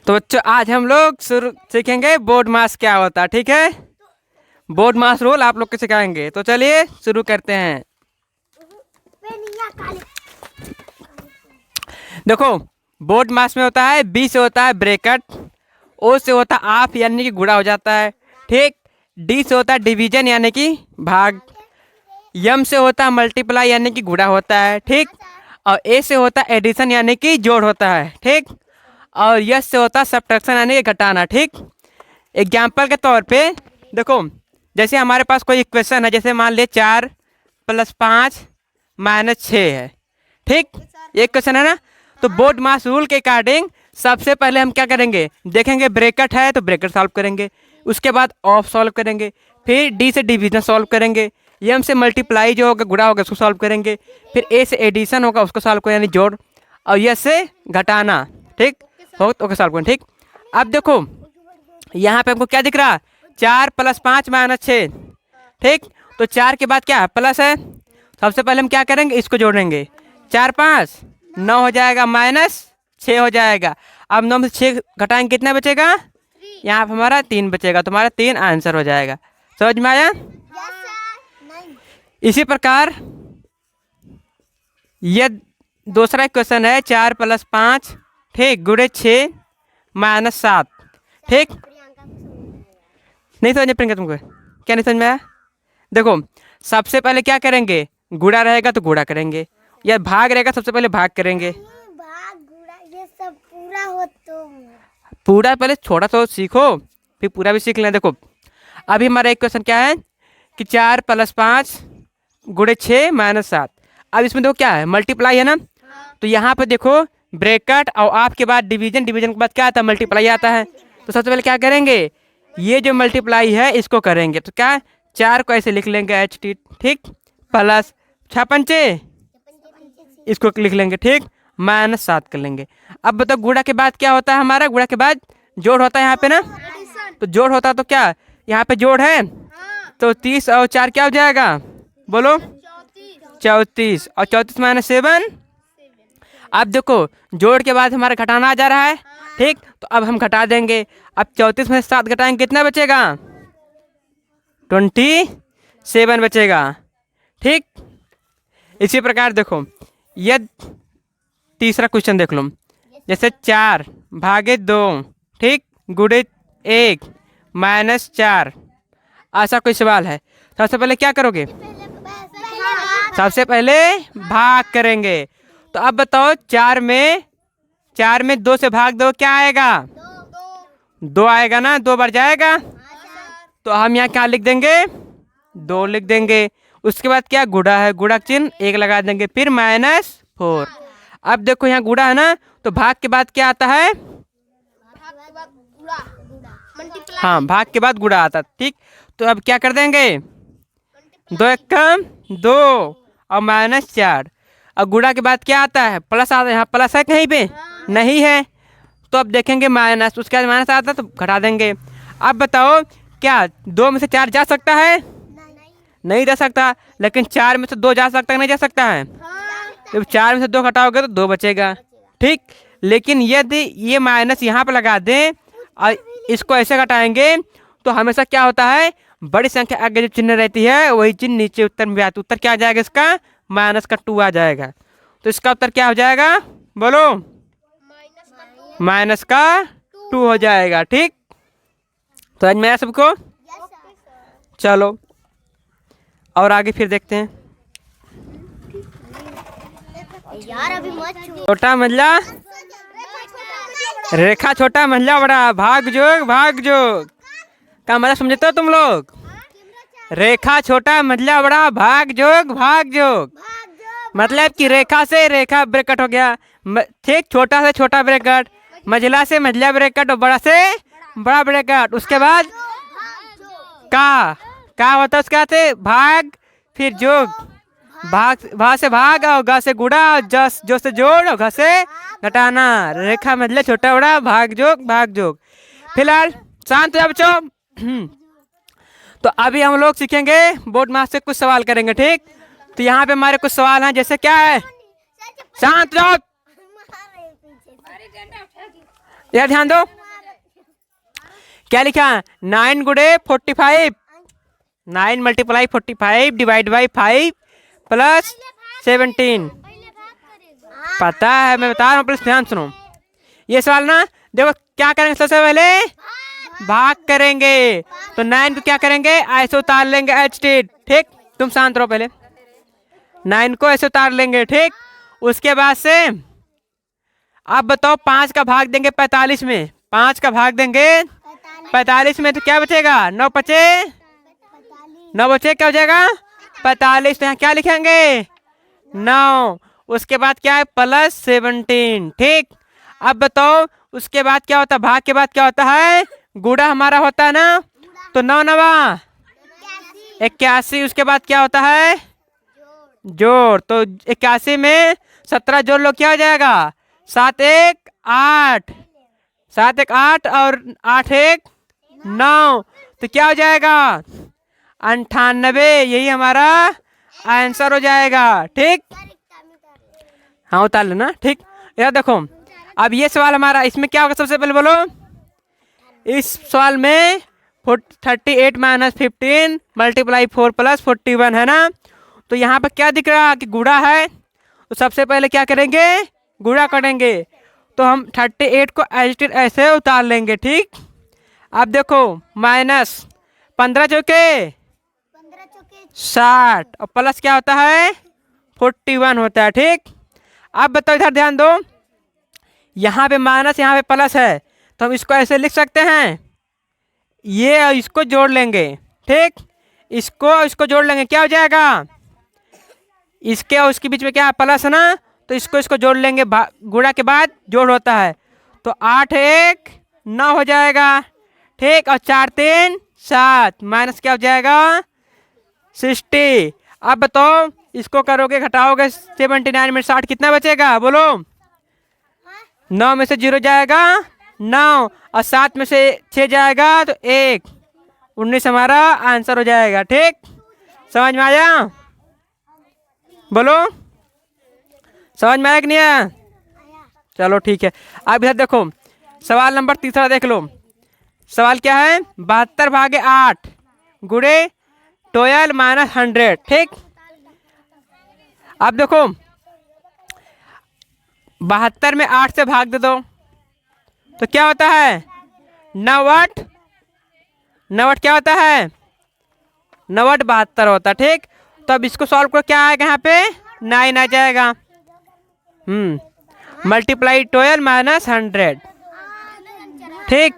तो बच्चों आज हम लोग शुरू सीखेंगे बोर्ड मास क्या होता है। ठीक है, बोर्ड मास रूल आप लोग को सिखाएंगे। तो चलिए शुरू करते हैं। देखो, बोर्ड मास में होता है बी से होता है ब्रैकेट, ओ से होता है ऑफ यानी कि गुणा हो जाता है। ठीक, डी से होता है डिवीजन यानी कि भाग, यम से होता है मल्टीप्लाई यानी कि गुणा होता है। ठीक, और ए से होता है एडिशन यानी कि जोड़ होता है। ठीक, और यस से होता है सब्ट्रैक्शन यानी कि घटाना। ठीक, एग्जाम्पल के तौर पे देखो, जैसे हमारे पास कोई इक्वेशन है, जैसे मान लिया 4 + 5 - 6 है। ठीक, एक क्वेश्चन है ना। तो बोर्ड मास रूल के अकॉर्डिंग सबसे पहले हम क्या करेंगे, देखेंगे ब्रैकेट है तो ब्रैकेट सॉल्व करेंगे, उसके बाद ऑफ सॉल्व करेंगे, फिर डी से डिवीजन सॉल्व करेंगे, एम से मल्टीप्लाई जो होगा गुणा होगा उसको सॉल्व करेंगे, फिर ए से एडिशन होगा उसको सॉल्व करें यानी जोड़, और यस से घटाना। ठीक, हो तो ओके सॉल्व करें। ठीक, अब देखो यहाँ पे हमको क्या दिख रहा, 4 + 5 - 6। ठीक, तो 4 के बाद क्या है, प्लस है। सबसे पहले हम क्या करेंगे, इसको जोड़ेंगे, 4 × 5 = 9 हो जाएगा, -6 हो जाएगा। अब 9 में से 6 घटाएंगे कितना बचेगा, यहाँ पर हमारा 3 बचेगा। तो हमारा 3 आंसर हो जाएगा। समझ में आया। इसी प्रकार ये दूसरा क्वेश्चन है, 4 + 5 ठीक गुणे 6 - 7। ठीक, नहीं समझ में प्रियंका तुमको, क्या नहीं समझ में आया। देखो सबसे पहले क्या करेंगे, गुणा रहेगा तो गुणा करेंगे, या भाग रहेगा सबसे पहले भाग करेंगे। भाग गुणा ये सब पूरा हो तो पूरा पहले थोड़ा सा सीखो फिर पूरा भी सीख लें। देखो अभी हमारा एक क्वेश्चन क्या है कि 4 + 5 गुणे 6 - 7। अब इसमें देखो क्या है, मल्टीप्लाई है ना। तो यहाँ पे देखो ब्रैकेट और ऑफ के बाद डिवीजन, डिवीजन के बाद क्या आता है, मल्टीप्लाई आता है। तो सबसे पहले क्या करेंगे, ये जो मल्टीप्लाई है इसको करेंगे। तो क्या 4 को ऐसे लिख लेंगे HT। ठीक, प्लस 6 × 5 इसको लिख लेंगे। ठीक, -7 कर लेंगे। अब बताओ गुणा के बाद क्या होता है, हमारा गुणा के बाद जोड़ होता है यहाँ पे ना। तो जोड़ होता है तो क्या यहाँ पे जोड़ है, तो 30 और 4 क्या हो जाएगा, बोलो 34, और 34 - 7। अब देखो जोड़ के बाद हमारा घटाना आ जा रहा है। ठीक, तो अब हम घटा देंगे। अब 34 में से 7 घटाएंगे कितना बचेगा, 27 बचेगा। ठीक, इसी प्रकार देखो ये तीसरा क्वेश्चन देख लो, जैसे 4/2 ठीक गुणे 1 - 4, ऐसा कोई सवाल है। सबसे पहले क्या करोगे, सबसे पहले भाग करेंगे। तो अब बताओ 4 में 2 से भाग दो क्या आएगा, 2 आएगा ना, 2 बार जाएगा। तो हम यहाँ क्या लिख देंगे, 2 लिख देंगे। उसके बाद क्या गुणा है, गुणा चिन्ह 1 लगा देंगे, फिर -4। अब देखो यहाँ गुणा है ना, तो भाग के बाद क्या आता है, हाँ भाग के बाद गुणा आता है। ठीक, तो अब क्या कर देंगे, 2 × 1 = 2 और -4। और गुणा के बाद क्या आता है, प्लस आता है। यहाँ प्लस है कहीं पे, नहीं है। तो अब देखेंगे माइनस, उसके बाद माइनस आता है तो घटा देंगे। अब बताओ क्या 2 में से 4 जा सकता है, नहीं जा सकता। लेकिन 4 में से 2 जा सकता है, नहीं जा सकता है। जब 4 में से 2 घटाओगे तो 2 बचेगा। ठीक, लेकिन यदि ये माइनस यहाँ पर लगा दें और इसको ऐसे घटाएंगे तो हमेशा क्या होता है, बड़ी संख्या आगे जो चिन्ह रहती है वही चिन्ह नीचे उत्तर में आता है। उत्तर क्या आ जाएगा इसका, -2 आ जाएगा। तो इसका उत्तर क्या हो जाएगा, बोलो -2 हो जाएगा। ठीक, तो आज मैं सबको, चलो और आगे फिर देखते हैं। यार अभी मत छोटा मंझला रेखा, छोटा मंझला बड़ा, भाग जोग का मतलब समझते हो तुम लोग, रेखा छोटा मंझला बड़ा, भाग जोग मतलब कि रेखा से रेखा ब्रैकेट हो गया। ठीक, छोटा से छोटा ब्रैकेट, मंझला से मंझला ब्रैकेट और बड़ा से बड़ा ब्रैकेट। उसके बाद का होता है, उसके बाद से भाग, फिर जोग, भाग से भाग और गा से गुणा और जो से जोड़ और घ से घटाना। रेखा मतलब छोटा बड़ा, भाग जोग। फिलहाल शांत हो जाओ बच्चों। तो अभी हम लोग सीखेंगे बोर्ड मास से कुछ सवाल करेंगे। ठीक, तो यहाँ पे हमारे कुछ सवाल हैं, जैसे क्या है, शांत रहो, यार ध्यान दो, क्या लिखा? 9 गुड़े 45, 9 मल्टीप्लाई 45 डिवाइड बाई 5 प्लस 17। पता है, मैं बता रहा हूँ, प्लीज ध्यान सुनो। ये सवाल ना देखो, क्या करेंगे सबसे पहले? भाग करेंगे। तो 9 को क्या करेंगे? ऐसे उतार लेंगे एच टी। ठीक, तुम शांत रहो पहले। 9 को ऐसे उतार लेंगे। ठीक, उसके बाद से अब बताओ 5 का भाग देंगे 45 में। 5 का भाग देंगे 45 में तो क्या बचेगा? 9 बचे, 9 बचे, क्या हो जाएगा? 45। तो यहाँ क्या लिखेंगे? 9। उसके बाद क्या है? प्लस 17। ठीक, अब बताओ उसके बाद क्या होता है? भाग के बाद क्या होता है? गुड़ा हमारा होता है ना, तो 9 नवा 81। उसके बाद क्या होता है? जोड़। तो 81 में 17 जोड़ लो, क्या हो जाएगा? 7 1 8, 7 1 8 और 8 1 9, तो क्या हो जाएगा? 98। यही हमारा आंसर हो जाएगा। ठीक, हाँ उतार लेना। ठीक, यार देखो, अब ये सवाल हमारा, इसमें क्या होगा सबसे पहले बोलो? इस सवाल में 38 माइनस 15 मल्टीप्लाई 4 प्लस 41 है ना। तो यहाँ पर क्या दिख रहा है कि गुड़ा है, तो सबसे पहले क्या करेंगे? गुड़ा करेंगे। तो हम 38 को ऐसे उतार लेंगे। ठीक, अब देखो माइनस 15 चौके 60 और प्लस क्या होता है? 41 होता है। ठीक, अब बताओ, इधर ध्यान दो, यहाँ पे माइनस, यहाँ पे प्लस है, तो हम इसको ऐसे लिख सकते हैं, ये और इसको जोड़ लेंगे। ठीक, इसको और इसको जोड़ लेंगे, क्या हो जाएगा? इसके और उसके बीच में क्या है? प्लस है ना, तो इसको जोड़ लेंगे। गुणा के बाद जोड़ होता है, तो 8 1 9 हो जाएगा। ठीक, और 4 3 7 माइनस क्या हो जाएगा? 60। अब बताओ इसको करोगे, घटाओगे 79 में 60 कितना बचेगा? बोलो। 9 में से 0 जाएगा 9, और 7 में से 6 जाएगा तो 1, 19 हमारा आंसर हो जाएगा। ठीक, समझ में आया? बोलो, समझ में आया कि नहीं आया? चलो ठीक है। अब इधर देखो, सवाल नंबर तीसरा देख लो। सवाल क्या है? 72 भागे 8 गुड़े 12 माइनस 100। ठीक, अब देखो 72 में 8 से भाग दे दो, तो क्या होता है? 9 8, 9 8 क्या होता है? 9 8 72 होता है। ठीक, तो अब इसको सॉल्व करो, क्या आएगा? यहाँ पे 9 आ जाएगा। Multiply 12 minus 100। ठीक,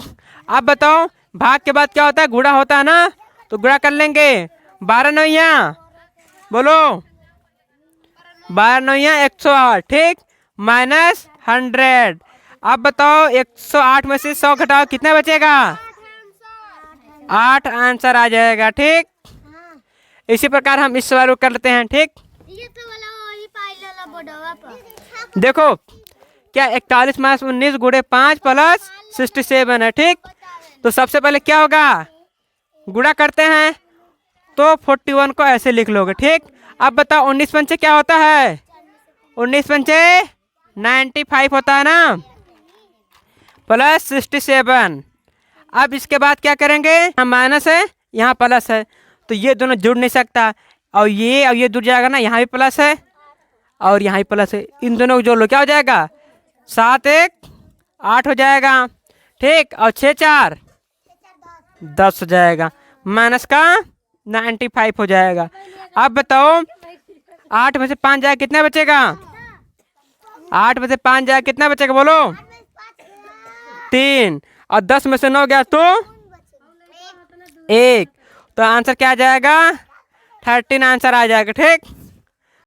अब बताओ भाग के बाद क्या होता है? गुणा होता है ना, तो गुणा कर लेंगे। 12 9 बोलो, 12 9 108। ठीक, माइनस 100। अब बताओ 108 में से 100 घटाओ, कितना बचेगा? 8 आंसर आ जाएगा। ठीक, इसी प्रकार हम इस सवाल को कर लेते हैं। ठीक, देखो क्या 41 माइनस 19 गुड़े 5 प्लस 67 है। ठीक, तो सबसे पहले क्या होगा? गुणा करते हैं, तो 41 को ऐसे लिख लोगे। ठीक, अब बताओ 19 पंचे क्या होता है? 19 पंचे 95 होता है ना, प्लस 67। अब इसके बाद क्या करेंगे? यहाँ माइनस है, यहाँ प्लस है, तो ये दोनों जुड़ नहीं सकता, और ये जुड़ जाएगा ना, यहाँ भी प्लस है और यहाँ भी प्लस है, इन दोनों को जोड़ लो, क्या हो जाएगा? 7 1 8 हो जाएगा। ठीक, और 6 4 10 हो जाएगा, माइनस का 95 हो जाएगा। अब बताओ 8 में से 5 जाए कितना बचेगा? 8 में से 5 जाए कितना बचेगा? बोलो। 3, और 10 में से 9 गया तो 1, तो आंसर क्या आ जाएगा? 13 आंसर आ जाएगा। ठीक,